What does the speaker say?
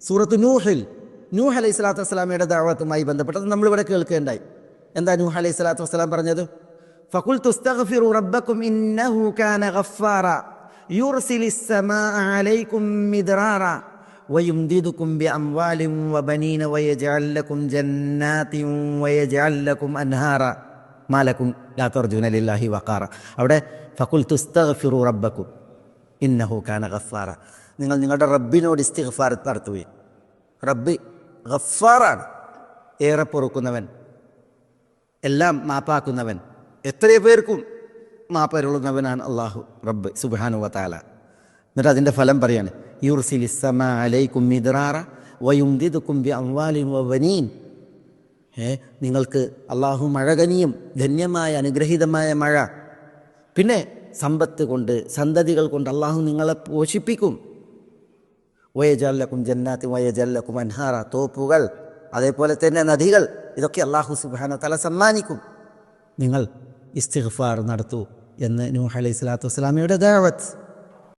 സൂറത്ത് നൂഹ് അലൈഹി സ്വലാത്തു വസ്സലാമയുടെ ദഅവത്തുമായി ബന്ധപ്പെട്ടത് നമ്മളിവിടെ കേൾക്കേണ്ടായി. എന്താ നൂഹ് അലൈഹി സ്വലാത്തു വസ്സലാം പറഞ്ഞത്? ഫഖുൽതു ഇസ്തഗ്ഫിറു റബ്ബക്കും ഇന്നഹു കാന ഗഫാറ യുർസിലിസ് സമാഅ അലൈക്കും മിദ്റാറ വയുംദിദുക്കും ബിഅംവാലിൻ വബനീന വയജ്അൽ ലക്കും ജന്നാതിൻ വയജ്അൽ ലക്കും അൻഹാറ മാ ലക്കും ലാ തർജൂന ലില്ലാഹി വഖാറ. അവിടെ ഫഖുൽതു ഇസ്തഗ്ഫിറു റബ്ബക്കും ഇന്നഹു കാന ഗഫാറ, നിങ്ങൾ നിങ്ങളുടെ റബ്ബിനോട് ഇസ്തിഗ്ഫാർ നടത്തുകയും. റബ്ബ് ഗഫാറാണ്, ഏറെ പൊറുക്കുന്നവൻ, എല്ലാം മാപ്പാക്കുന്നവൻ, എത്രയോ പേർക്കും മാപ്പരുളുന്നവനാണ് അള്ളാഹു റബ്ബ് സുബ്ഹാനഹു വ തആല. എന്നിട്ട് അതിൻ്റെ ഫലം പറയാണ്, യുർസിലിസ് സമാഅ അലൈക്കും മിദ്റാറ വയുംദിദുക്കും ബിഅംവാലിൻ വബനീൻ. നിങ്ങൾക്ക് അള്ളാഹു മഴ കനിയും, ധന്യമായ അനുഗ്രഹീതമായ മഴ, പിന്നെ സമ്പത്ത് കൊണ്ട്, സന്തതികൾ കൊണ്ട് അള്ളാഹു നിങ്ങളെ പോഷിപ്പിക്കും. വയജഅൽ ലക്കും ജന്നാത്തി വയജഅൽ ലക്കും അൻഹാറ, തോപ്പുകൾ, അതേപോലെ തന്നെ നദികൾ, ഇതൊക്കെ അള്ളാഹു സുബ്ഹാനഹു വ തആല സമ്മാനിക്കും. നിങ്ങൾ ഇസ്തിഗ്ഫാർ നടത്തൂ എന്ന് നൂഹ് അലൈഹി സ്വലാത്തു വസ്സലാമയുടെ ദഅവത്ത്.